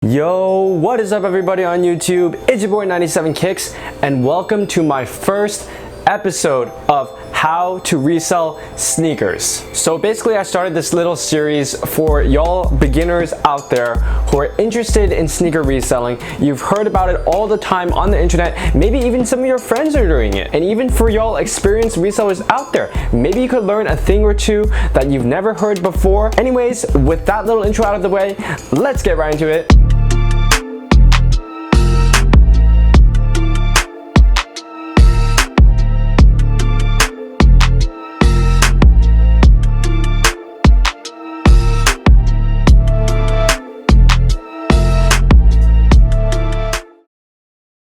Yo, what is up everybody on YouTube? It's your boy 97Kicks and welcome to my first episode of How to Resell Sneakers. So basically I started this little series for y'all beginners out there who are interested in sneaker reselling. You've heard about it all the time on the internet, maybe even some of your friends are doing it. And even for y'all experienced resellers out there, maybe you could learn a thing or two that you've never heard before. Anyways, with that little intro out of the way, let's get right into it.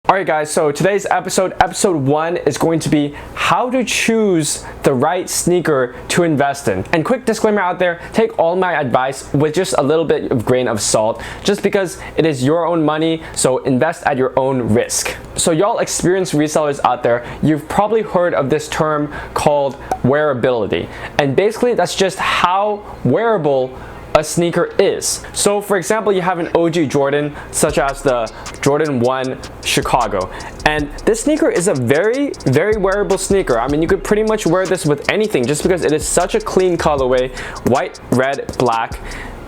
Alright guys, so today's episode 1, is going to be how to choose the right sneaker to invest in. And quick disclaimer out there, take all my advice with just a little bit of grain of salt, just because it is your own money, so invest at your own risk. So y'all experienced resellers out there, you've probably heard of this term called wearability. And basically that's just how wearable a sneaker is. So for example, you have an OG Jordan such as the Jordan 1 Chicago, and this sneaker is a very wearable sneaker. I mean, you could pretty much wear this with anything just because it is such a clean colorway, white, red, black.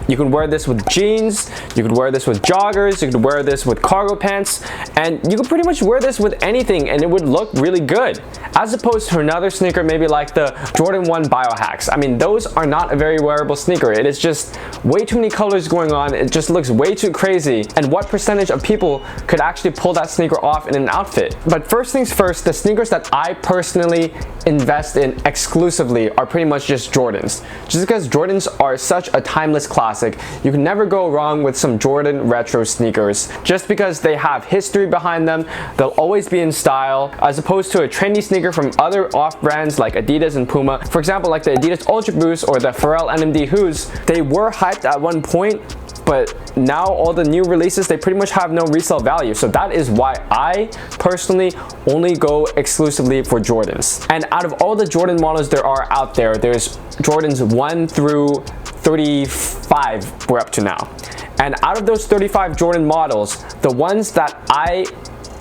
You can wear this with jeans, you could wear this with joggers, you could wear this with cargo pants, and you could pretty much wear this with anything and it would look really good. As opposed to another sneaker maybe like the Jordan 1 Biohacks. I mean, those are not a very wearable sneaker. It is just way too many colors going on, it just looks way too crazy. And what percentage of people could actually pull that sneaker off in an outfit? But first things first, the sneakers that I personally invest in exclusively are pretty much just Jordans. Just because Jordans are such a timeless classic. You can never go wrong with some Jordan retro sneakers. Just because they have history behind them, they'll always be in style, as opposed to a trendy sneaker from other off brands like Adidas and Puma. For example, like the Adidas Ultra Boost or the Pharrell NMD Who's. They were hyped at one point, but now all the new releases, they pretty much have no resale value. So that is why I personally only go exclusively for Jordans. And out of all the Jordan models there are out there, there's Jordans 1 through 35 we're up to now. And out of those 35 Jordan models, the ones that I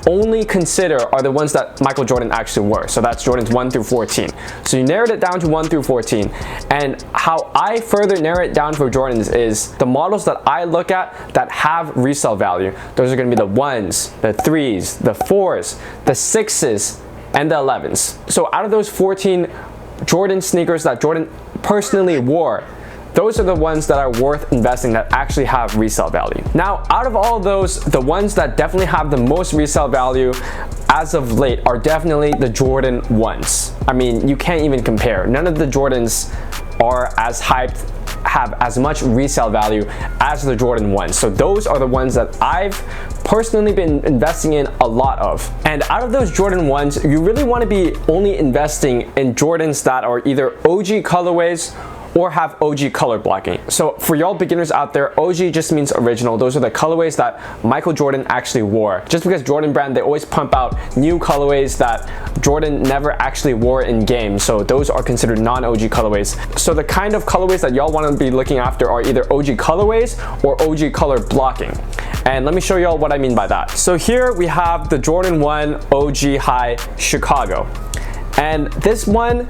only consider are the ones that Michael Jordan actually wore. So that's Jordans 1 through 14. So you narrowed it down to 1 through 14. And how I further narrow it down for Jordans is the models that I look at that have resale value. Those are going to be the 1s, the 3s, the 4s, the 6s, and the 11s. So out of those 14 Jordan sneakers that Jordan personally wore, those are the ones that are worth investing that actually have resale value. Now, out of all those, the ones that definitely have the most resale value as of late are definitely the Jordan 1s. I mean, you can't even compare. None of the Jordans are as hyped, have as much resale value as the Jordan 1s. So those are the ones that I've personally been investing in a lot of. And out of those Jordan 1s, you really want to be only investing in Jordans that are either OG colorways or have OG color blocking. So for y'all beginners out there, OG just means original. Those are the colorways that Michael Jordan actually wore. Just because Jordan brand, they always pump out new colorways that Jordan never actually wore in game. So those are considered non-OG colorways. So the kind of colorways that y'all want to be looking after are either OG colorways or OG color blocking. And let me show y'all what I mean by that. So here we have the Jordan 1 OG High Chicago. And this one,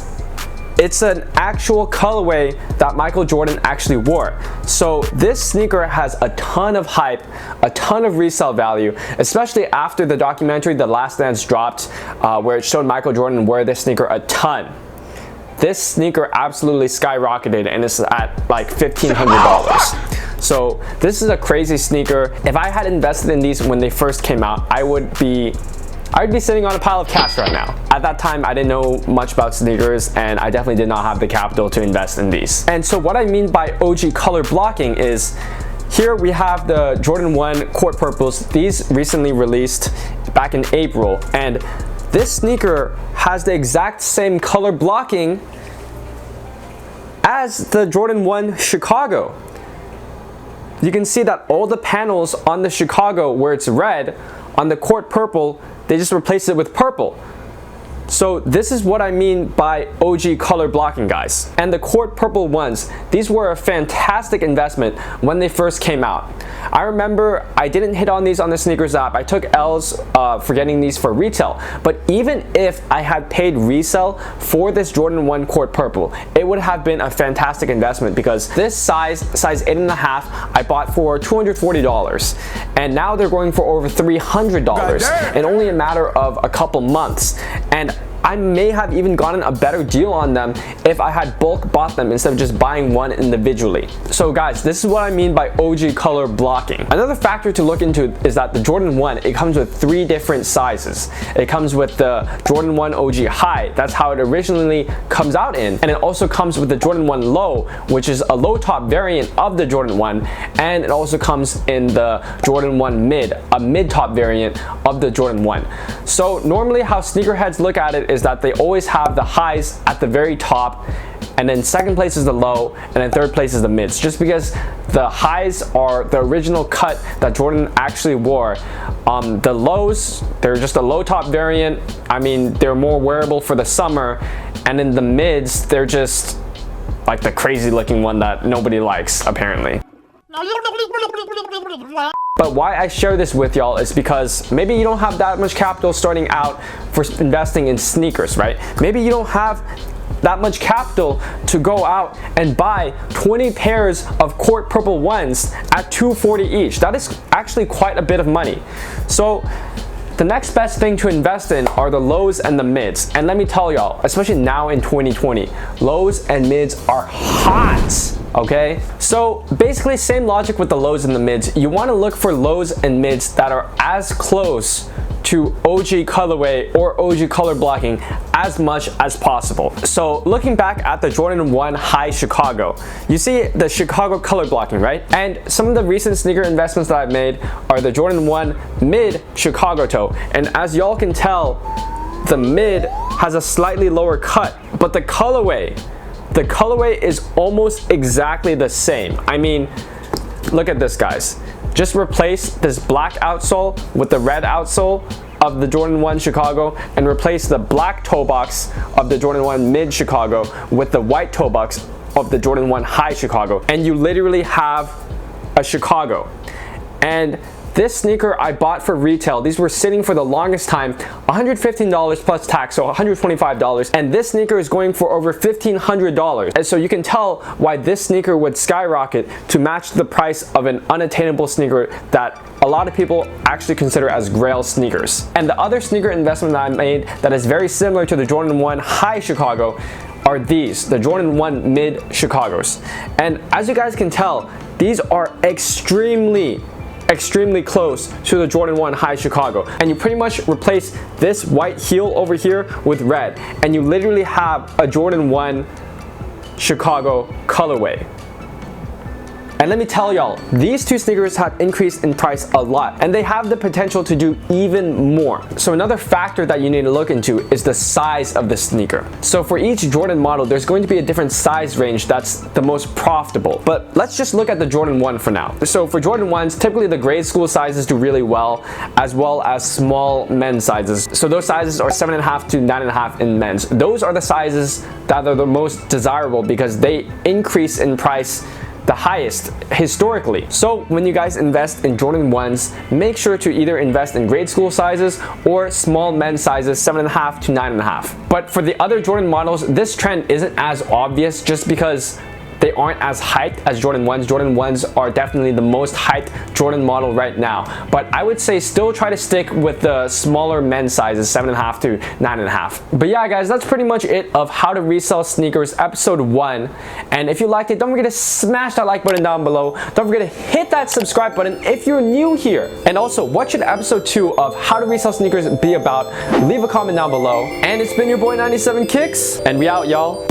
it's an actual colorway that Michael Jordan actually wore. So this sneaker has a ton of hype, a ton of resale value, especially after the documentary The Last Dance dropped, where it showed Michael Jordan wear this sneaker a ton. This sneaker absolutely skyrocketed and it's at like $1,500. So this is a crazy sneaker. If I had invested in these when they first came out, I'd be sitting on a pile of cash right now. At that time, I didn't know much about sneakers and I definitely did not have the capital to invest in these. And so what I mean by OG color blocking is, here we have the Jordan 1 Court Purples. These recently released back in April, and this sneaker has the exact same color blocking as the Jordan 1 Chicago. You can see that all the panels on the Chicago where it's red, on the Court Purple, they just replaced it with purple. So this is what I mean by OG color blocking, guys. And the court purple ones, these were a fantastic investment when they first came out. I remember I didn't hit on these on the sneakers app. I took L's for getting these for retail. But even if I had paid resell for this Jordan 1 court purple, it would have been a fantastic investment, because this size 8.5, I bought for $240. And now they're going for over $300 in only a matter of a couple months. And I may have even gotten a better deal on them if I had bulk bought them instead of just buying one individually. So guys, this is what I mean by OG color blocking. Another factor to look into is that the Jordan 1, it comes with 3 different sizes. It comes with the Jordan 1 OG high, that's how it originally comes out in. And it also comes with the Jordan 1 low, which is a low top variant of the Jordan 1. And it also comes in the Jordan 1 mid, a mid top variant of the Jordan 1. So normally how sneakerheads look at it is that they always have the highs at the very top, and then second place is the low, and then third place is the mids, just because the highs are the original cut that Jordan actually wore. The lows, they're just a low top variant. I mean, they're more wearable for the summer, and then the mids, they're just like the crazy looking one that nobody likes apparently. But why I share this with y'all is because maybe you don't have that much capital starting out for investing in sneakers, right? Maybe you don't have that much capital to go out and buy 20 pairs of court purple ones at $240 each. That is actually quite a bit of money. So the next best thing to invest in are the lows and the mids. And let me tell y'all, especially now in 2020, lows and mids are hot. Okay, so basically same logic with the lows and the mids. You want to look for lows and mids that are as close to OG colorway or OG color blocking as much as possible. So looking back at the Jordan 1 High Chicago, you see the Chicago color blocking, right? And some of the recent sneaker investments that I've made are the Jordan 1 Mid Chicago toe. And as y'all can tell, the mid has a slightly lower cut, but the colorway is almost exactly the same. I mean, look at this, guys. Just replace this black outsole with the red outsole of the Jordan 1 Chicago, and replace the black toe box of the Jordan 1 Mid Chicago with the white toe box of the Jordan 1 High Chicago, and you literally have a Chicago. And this sneaker I bought for retail. These were sitting for the longest time, $115 plus tax, so $125. And this sneaker is going for over $1,500. And so you can tell why this sneaker would skyrocket to match the price of an unattainable sneaker that a lot of people actually consider as Resell Sneakers. And the other sneaker investment that I made that is very similar to the Jordan 1 High Chicago are these, the Jordan 1 Mid Chicagos. And as you guys can tell, these are extremely close to the Jordan 1 High Chicago. And you pretty much replace this white heel over here with red, and you literally have a Jordan 1 Chicago colorway. And let me tell y'all, these two sneakers have increased in price a lot, and they have the potential to do even more. So another factor that you need to look into is the size of the sneaker. So for each Jordan model, there's going to be a different size range that's the most profitable. But let's just look at the Jordan 1 for now. So for Jordan 1s, typically the grade school sizes do really well as small men's sizes. So those sizes are 7.5 to 9.5 in men's. Those are the sizes that are the most desirable because they increase in price the highest historically. So when you guys invest in Jordan 1s, make sure to either invest in grade school sizes or small men's sizes, 7.5 to 9.5. But for the other Jordan models, this trend isn't as obvious just because they aren't as hyped as Jordan 1s. Jordan 1s are definitely the most hyped Jordan model right now. But I would say still try to stick with the smaller men's sizes, 7.5 to 9.5. But yeah, guys, that's pretty much it of How to Resell Sneakers episode 1. And if you liked it, don't forget to smash that like button down below. Don't forget to hit that subscribe button if you're new here. And also, what should episode 2 of How to Resell Sneakers be about? Leave a comment down below. And it's been your boy 97 Kicks, and we out, y'all.